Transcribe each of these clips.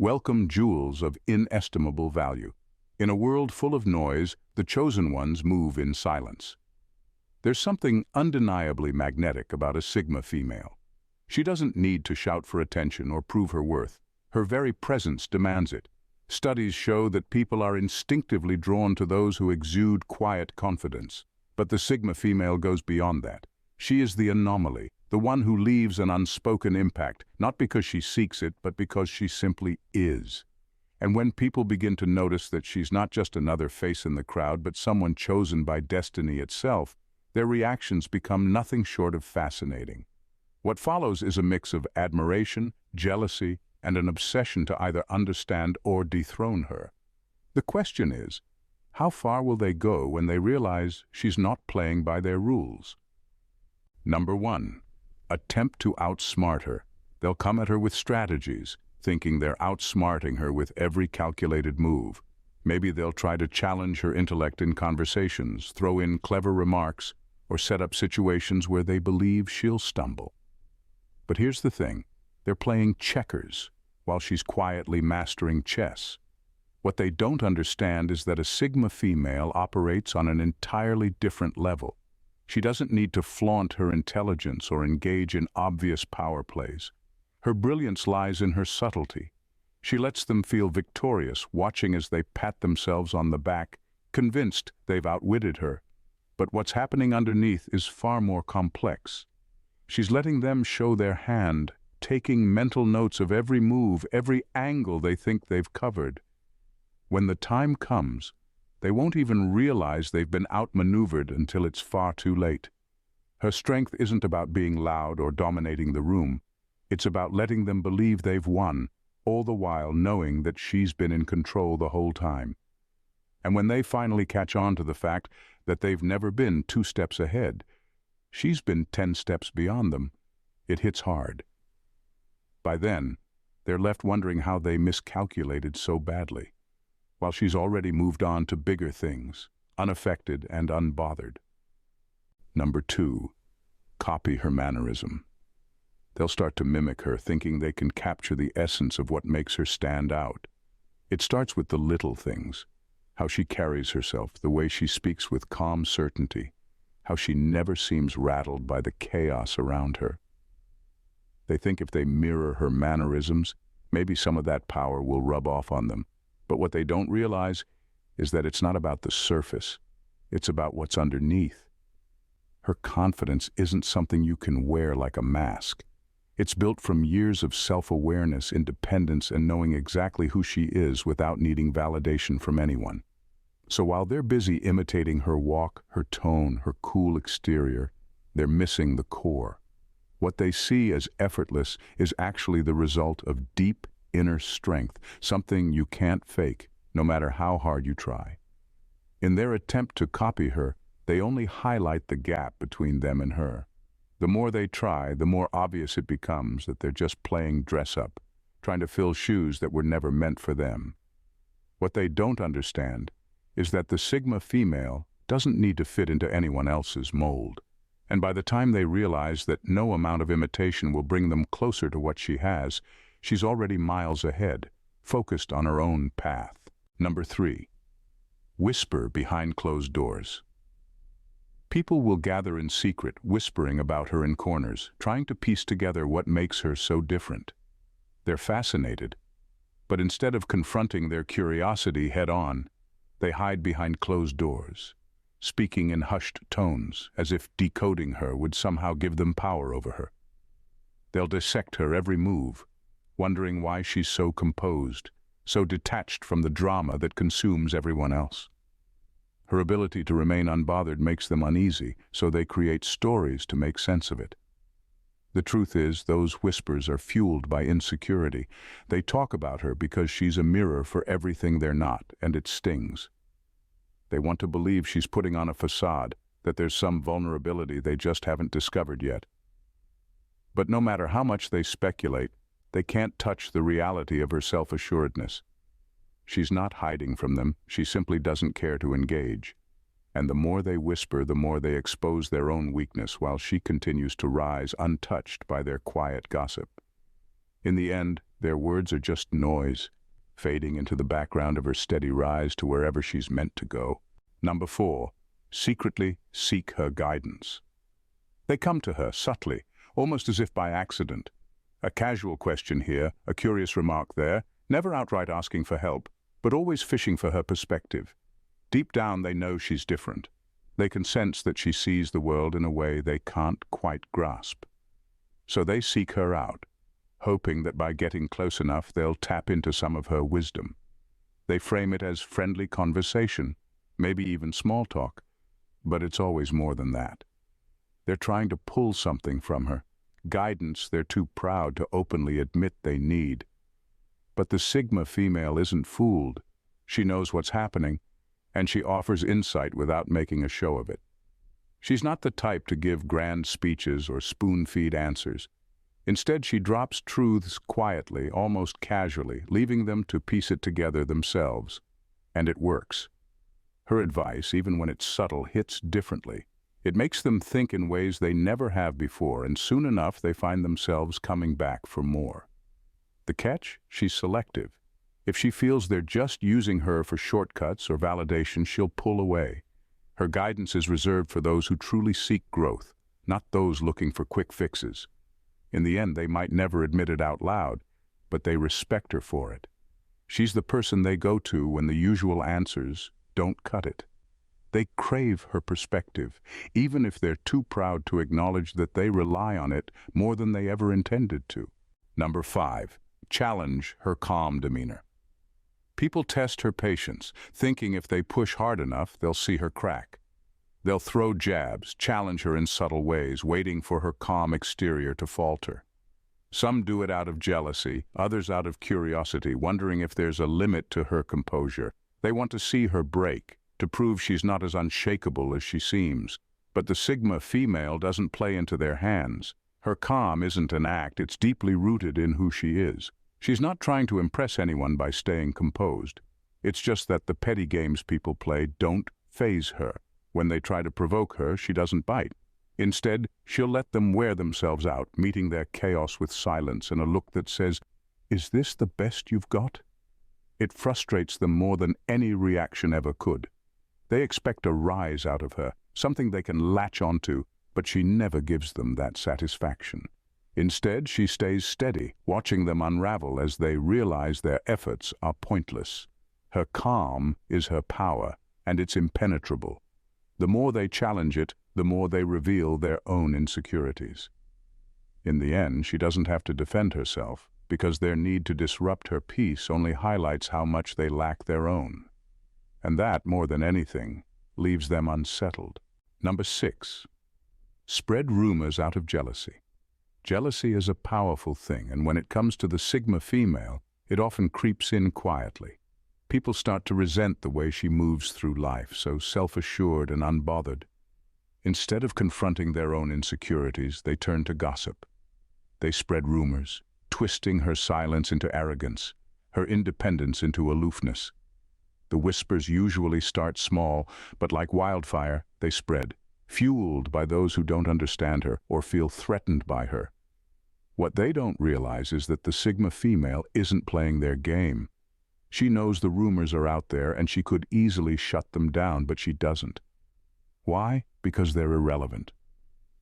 welcome jewels of inestimable value. In a world full of noise, the chosen ones move in silence. There's something undeniably magnetic about a Sigma female. She doesn't need to shout for attention or prove her worth. Her very presence demands it. Studies show that people are instinctively drawn to those who exude quiet confidence. But the Sigma female goes beyond that. She is the anomaly, the one who leaves an unspoken impact, not because she seeks it, but because she simply is. And when people begin to notice that she's not just another face in the crowd, but someone chosen by destiny itself, their reactions become nothing short of fascinating. What follows is a mix of admiration, jealousy, and an obsession to either understand or dethrone her. The question is, how far will they go when they realize she's not playing by their rules? Number 1. Attempt to outsmart her. They'll come at her with strategies, thinking they're outsmarting her with every calculated move. Maybe they'll try to challenge her intellect in conversations, throw in clever remarks, or set up situations where they believe she'll stumble. But here's the thing. They're playing checkers, while she's quietly mastering chess. What they don't understand is that a Sigma female operates on an entirely different level. She doesn't need to flaunt her intelligence or engage in obvious power plays. Her brilliance lies in her subtlety. She lets them feel victorious, watching as they pat themselves on the back, convinced they've outwitted her. But what's happening underneath is far more complex. She's letting them show their hand, taking mental notes of every move, every angle they think they've covered. When the time comes, they won't even realize they've been outmaneuvered until it's far too late. Her strength isn't about being loud or dominating the room. It's about letting them believe they've won, all the while knowing that she's been in control the whole time. And when they finally catch on to the fact that they've never been 2 steps ahead, she's been 10 steps beyond them, it hits hard. By then, they're left wondering how they miscalculated so badly, while she's already moved on to bigger things, unaffected and unbothered. Number 2, copy her mannerism. They'll start to mimic her, thinking they can capture the essence of what makes her stand out. It starts with the little things, how she carries herself, the way she speaks with calm certainty, how she never seems rattled by the chaos around her. They think if they mirror her mannerisms, maybe some of that power will rub off on them. But what they don't realize is that it's not about the surface. It's about what's underneath. Her confidence isn't something you can wear like a mask. It's built from years of self-awareness, independence, and knowing exactly who she is without needing validation from anyone. So while they're busy imitating her walk, her tone, her cool exterior, they're missing the core. What they see as effortless is actually the result of deep inner strength, something you can't fake, no matter how hard you try. In their attempt to copy her, they only highlight the gap between them and her. The more they try, the more obvious it becomes that they're just playing dress-up, trying to fill shoes that were never meant for them. What they don't understand is that the Sigma female doesn't need to fit into anyone else's mold. And by the time they realize that no amount of imitation will bring them closer to what she has, she's already miles ahead, focused on her own path. Number 3, whisper behind closed doors. People will gather in secret, whispering about her in corners, trying to piece together what makes her so different. They're fascinated, but instead of confronting their curiosity head-on, they hide behind closed doors, speaking in hushed tones, as if decoding her would somehow give them power over her. They'll dissect her every move, wondering why she's so composed, so detached from the drama that consumes everyone else. Her ability to remain unbothered makes them uneasy, so they create stories to make sense of it. The truth is, those whispers are fueled by insecurity. They talk about her because she's a mirror for everything they're not, and it stings. They want to believe she's putting on a facade, that there's some vulnerability they just haven't discovered yet. But no matter how much they speculate, they can't touch the reality of her self-assuredness. She's not hiding from them, she simply doesn't care to engage. And the more they whisper, the more they expose their own weakness, while she continues to rise untouched by their quiet gossip. In the end, Their words are just noise, fading into the background of her steady rise to wherever she's meant to go. Number 4, secretly seek her guidance. They come to her subtly, almost as if by accident. A casual question here, a curious remark there, never outright asking for help, but always fishing for her perspective. Deep down they know she's different. They can sense that she sees the world in a way they can't quite grasp. So they seek her out, hoping that by getting close enough they'll tap into some of her wisdom. They frame it as friendly conversation, maybe even small talk, but it's always more than that. They're trying to pull something from her, guidance they're too proud to openly admit they need. But the Sigma female isn't fooled. She knows what's happening, and she offers insight without making a show of it. She's not the type to give grand speeches or spoon-feed answers. Instead, she drops truths quietly, almost casually, leaving them to piece it together themselves. And it works. Her advice, even when it's subtle, hits differently. It makes them think in ways they never have before, and soon enough they find themselves coming back for more. The catch? She's selective. If she feels they're just using her for shortcuts or validation, she'll pull away. Her guidance is reserved for those who truly seek growth, not those looking for quick fixes. In the end, they might never admit it out loud, but they respect her for it. She's the person they go to when the usual answers don't cut it. They crave her perspective, even if they're too proud to acknowledge that they rely on it more than they ever intended to. Number 5, challenge her calm demeanor. People test her patience, thinking if they push hard enough, they'll see her crack. They'll throw jabs, challenge her in subtle ways, waiting for her calm exterior to falter. Some do it out of jealousy, others out of curiosity, wondering if there's a limit to her composure. They want to see her break, to prove she's not as unshakable as she seems. But the Sigma female doesn't play into their hands. Her calm isn't an act, it's deeply rooted in who she is. She's not trying to impress anyone by staying composed. It's just that the petty games people play don't faze her. When they try to provoke her, she doesn't bite. Instead, she'll let them wear themselves out, meeting their chaos with silence and a look that says, "Is this the best you've got?" It frustrates them more than any reaction ever could. They expect a rise out of her, something they can latch onto, but she never gives them that satisfaction. Instead, she stays steady, watching them unravel as they realize their efforts are pointless. Her calm is her power, and it's impenetrable. The more they challenge it, the more they reveal their own insecurities. In the end, she doesn't have to defend herself, because their need to disrupt her peace only highlights how much they lack their own. And that, more than anything, leaves them unsettled. Number 6, spread rumors out of jealousy. Jealousy is a powerful thing, and when it comes to the Sigma female, it often creeps in quietly. People start to resent the way she moves through life, so self-assured and unbothered. Instead of confronting their own insecurities, they turn to gossip. They spread rumors, twisting her silence into arrogance, her independence into aloofness. The whispers usually start small, but like wildfire, they spread, fueled by those who don't understand her or feel threatened by her. What they don't realize is that the Sigma female isn't playing their game. She knows the rumors are out there and she could easily shut them down, but she doesn't. Why? Because they're irrelevant.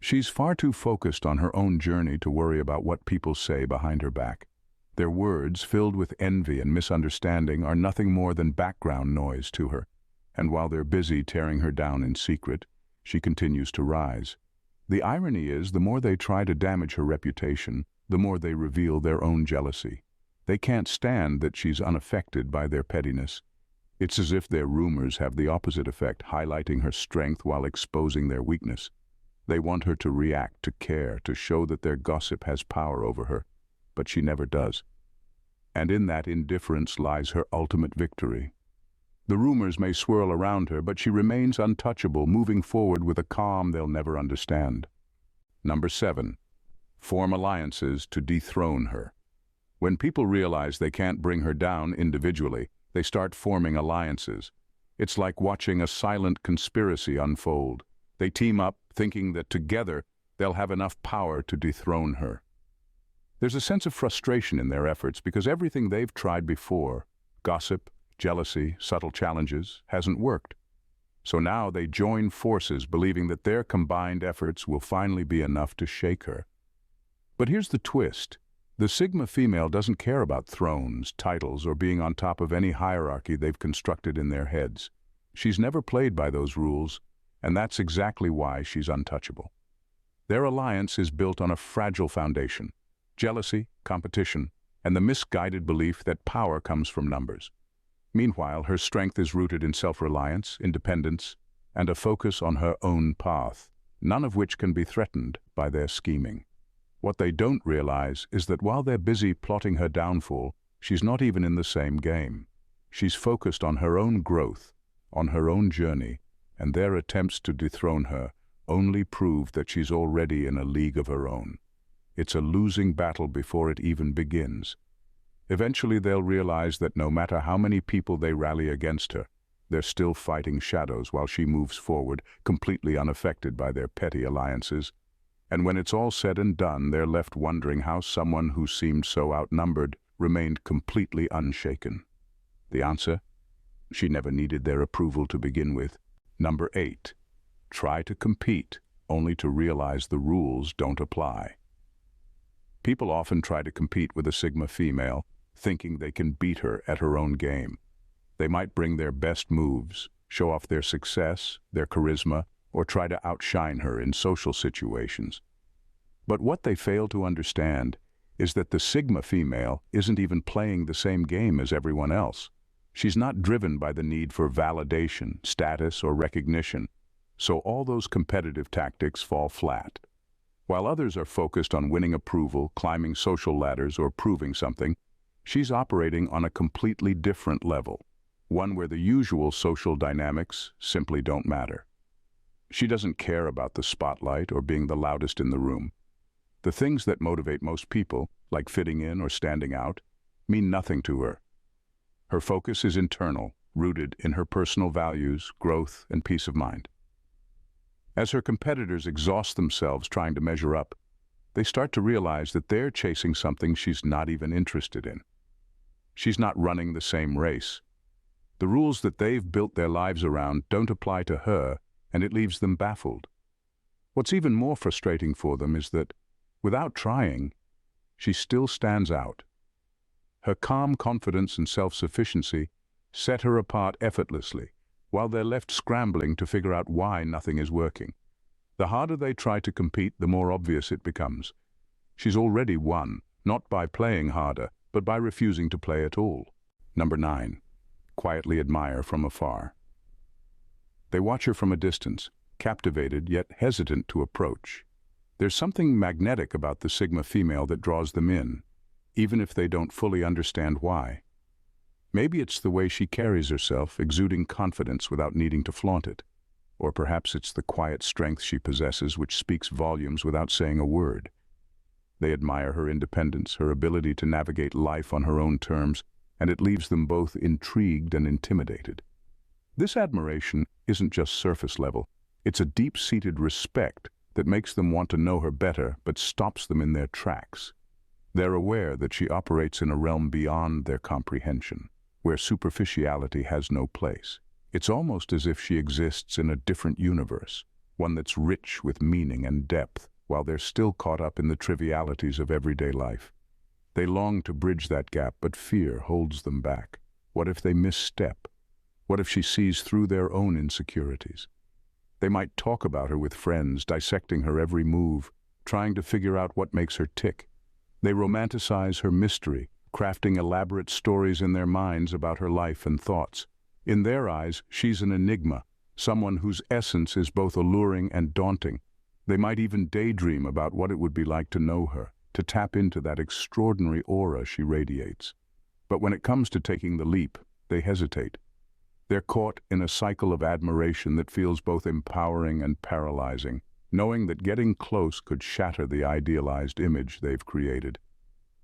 She's far too focused on her own journey to worry about what people say behind her back. Their words, filled with envy and misunderstanding, are nothing more than background noise to her. And while they're busy tearing her down in secret, she continues to rise. The irony is, the more they try to damage her reputation, the more they reveal their own jealousy. They can't stand that she's unaffected by their pettiness. It's as if their rumors have the opposite effect, highlighting her strength while exposing their weakness. They want her to react, to care, to show that their gossip has power over her, but she never does. And in that indifference lies her ultimate victory. The rumors may swirl around her, but she remains untouchable, moving forward with a calm they'll never understand. Number 7, form alliances to dethrone her. When people realize they can't bring her down individually, they start forming alliances. It's like watching a silent conspiracy unfold. They team up, thinking that together they'll have enough power to dethrone her. There's a sense of frustration in their efforts because everything they've tried before, gossip, jealousy, subtle challenges, hasn't worked. So now they join forces, believing that their combined efforts will finally be enough to shake her. But here's the twist. The Sigma female doesn't care about thrones, titles, or being on top of any hierarchy they've constructed in their heads. She's never played by those rules, and that's exactly why she's untouchable. Their alliance is built on a fragile foundation: jealousy, competition, and the misguided belief that power comes from numbers. Meanwhile, her strength is rooted in self-reliance, independence, and a focus on her own path, none of which can be threatened by their scheming. What they don't realize is that while they're busy plotting her downfall, she's not even in the same game. She's focused on her own growth, on her own journey, and their attempts to dethrone her only prove that she's already in a league of her own. It's a losing battle before it even begins. Eventually they'll realize that no matter how many people they rally against her, they're still fighting shadows while she moves forward, completely unaffected by their petty alliances. And when it's all said and done, they're left wondering how someone who seemed so outnumbered remained completely unshaken. The answer? She never needed their approval to begin with. Number 8. Try to compete, only to realize the rules don't apply. People often try to compete with a Sigma female, thinking they can beat her at her own game. They might bring their best moves, show off their success, their charisma, or try to outshine her in social situations. But what they fail to understand is that the Sigma female isn't even playing the same game as everyone else. She's not driven by the need for validation, status, or recognition, so all those competitive tactics fall flat. While others are focused on winning approval, climbing social ladders, or proving something, she's operating on a completely different level, one where the usual social dynamics simply don't matter. She doesn't care about the spotlight or being the loudest in the room. The things that motivate most people, like fitting in or standing out, mean nothing to her. Her focus is internal, rooted in her personal values, growth, and peace of mind. As her competitors exhaust themselves trying to measure up, they start to realize that they're chasing something she's not even interested in. She's not running the same race. The rules that they've built their lives around don't apply to her, and it leaves them baffled. What's even more frustrating for them is that, without trying, she still stands out. Her calm confidence and self-sufficiency set her apart effortlessly, while they're left scrambling to figure out why nothing is working. The harder they try to compete, the more obvious it becomes. She's already won, not by playing harder, but by refusing to play at all. Number 9. Quietly admire from afar. They watch her from a distance, captivated yet hesitant to approach. There's something magnetic about the Sigma female that draws them in, even if they don't fully understand why. Maybe it's the way she carries herself, exuding confidence without needing to flaunt it. Or perhaps it's the quiet strength she possesses which speaks volumes without saying a word. They admire her independence, her ability to navigate life on her own terms, and it leaves them both intrigued and intimidated. This admiration isn't just surface level. It's a deep-seated respect that makes them want to know her better but stops them in their tracks. They're aware that she operates in a realm beyond their comprehension, where superficiality has no place. It's almost as if she exists in a different universe, one that's rich with meaning and depth, while they're still caught up in the trivialities of everyday life. They long to bridge that gap, but fear holds them back. What if they misstep? What if she sees through their own insecurities? They might talk about her with friends, dissecting her every move, trying to figure out what makes her tick. They romanticize her mystery, crafting elaborate stories in their minds about her life and thoughts. In their eyes, she's an enigma, someone whose essence is both alluring and daunting. They might even daydream about what it would be like to know her, to tap into that extraordinary aura she radiates. But when it comes to taking the leap, they hesitate. They're caught in a cycle of admiration that feels both empowering and paralyzing, knowing that getting close could shatter the idealized image they've created.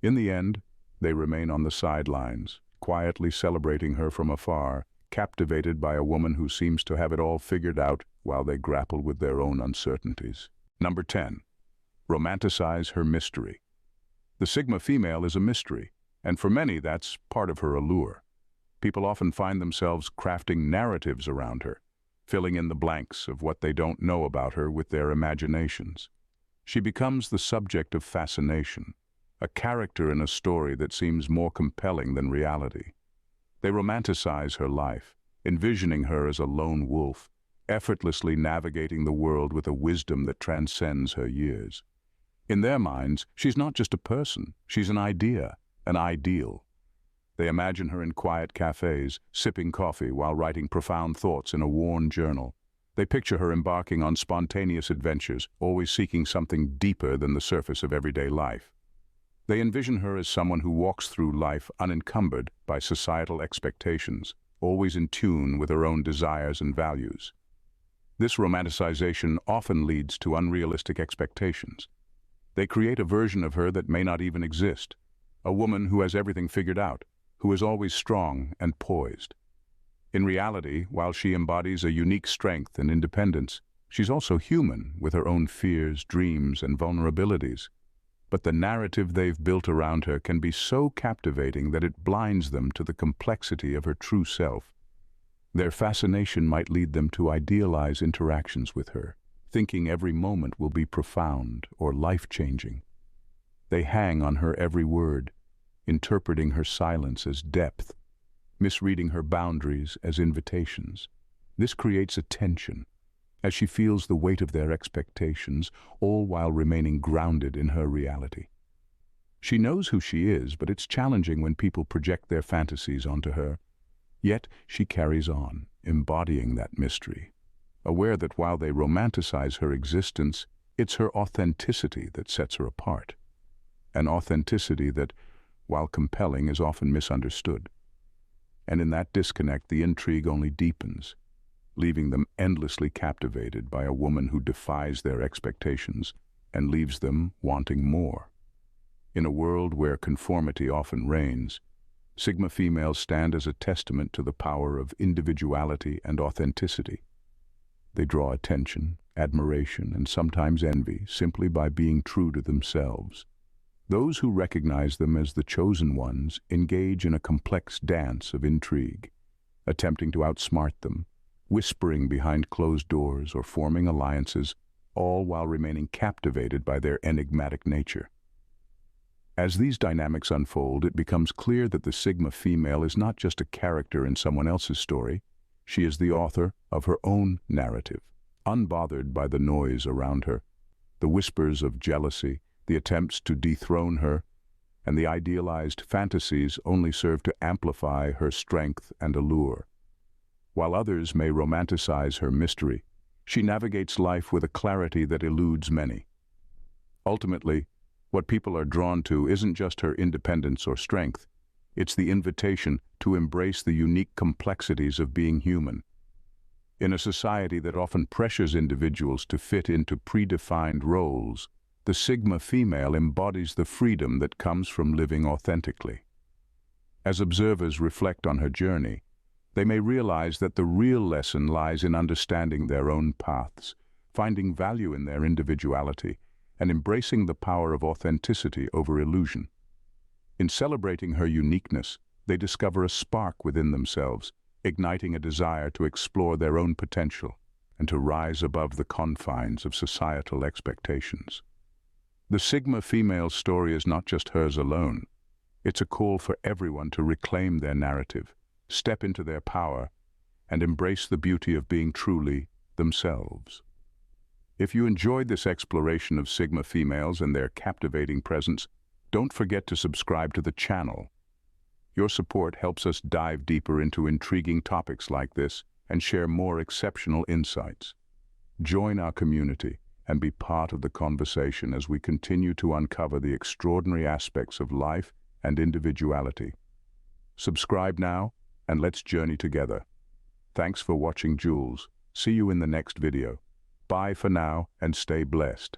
In the end, they remain on the sidelines, quietly celebrating her from afar, captivated by a woman who seems to have it all figured out while they grapple with their own uncertainties. Number 10. Romanticize her mystery. The Sigma female is a mystery, and for many that's part of her allure. People often find themselves crafting narratives around her, filling in the blanks of what they don't know about her with their imaginations. She becomes the subject of fascination, a character in a story that seems more compelling than reality. They romanticize her life, envisioning her as a lone wolf, effortlessly navigating the world with a wisdom that transcends her years. In their minds, she's not just a person, she's an idea, an ideal. They imagine her in quiet cafes, sipping coffee while writing profound thoughts in a worn journal. They picture her embarking on spontaneous adventures, always seeking something deeper than the surface of everyday life. They envision her as someone who walks through life unencumbered by societal expectations, always in tune with her own desires and values. This romanticization often leads to unrealistic expectations. They create a version of her that may not even exist, a woman who has everything figured out, who is always strong and poised. In reality, while she embodies a unique strength and independence, she's also human with her own fears, dreams, and vulnerabilities. But the narrative they've built around her can be so captivating that it blinds them to the complexity of her true self. Their fascination might lead them to idealize interactions with her, thinking every moment will be profound or life-changing. They hang on her every word, interpreting her silence as depth, misreading her boundaries as invitations. This creates a tension, as she feels the weight of their expectations, all while remaining grounded in her reality. She knows who she is, but it's challenging when people project their fantasies onto her. Yet she carries on, embodying that mystery, aware that while they romanticize her existence, it's her authenticity that sets her apart. An authenticity that, while compelling, is often misunderstood. And in that disconnect, the intrigue only deepens, leaving them endlessly captivated by a woman who defies their expectations and leaves them wanting more. In a world where conformity often reigns, Sigma females stand as a testament to the power of individuality and authenticity. They draw attention, admiration, and sometimes envy simply by being true to themselves. Those who recognize them as the chosen ones engage in a complex dance of intrigue, attempting to outsmart them, whispering behind closed doors or forming alliances, all while remaining captivated by their enigmatic nature. As these dynamics unfold, it becomes clear that the Sigma female is not just a character in someone else's story, she is the author of her own narrative, unbothered by the noise around her, the whispers of jealousy, the attempts to dethrone her, and the idealized fantasies only serve to amplify her strength and allure. While others may romanticize her mystery, she navigates life with a clarity that eludes many. Ultimately, what people are drawn to isn't just her independence or strength, it's the invitation to embrace the unique complexities of being human. In a society that often pressures individuals to fit into predefined roles, the Sigma female embodies the freedom that comes from living authentically. As observers reflect on her journey, they may realize that the real lesson lies in understanding their own paths, finding value in their individuality, and embracing the power of authenticity over illusion. In celebrating her uniqueness, they discover a spark within themselves, igniting a desire to explore their own potential and to rise above the confines of societal expectations. The Sigma female's story is not just hers alone. It's a call for everyone to reclaim their narrative, step into their power, and embrace the beauty of being truly themselves. If you enjoyed this exploration of Sigma females and their captivating presence, don't forget to subscribe to the channel. Your support helps us dive deeper into intriguing topics like this and share more exceptional insights. Join our community and be part of the conversation as we continue to uncover the extraordinary aspects of life and individuality. Subscribe now, and let's journey together. Thanks for watching, Jules. See you in the next video. Bye for now, and stay blessed.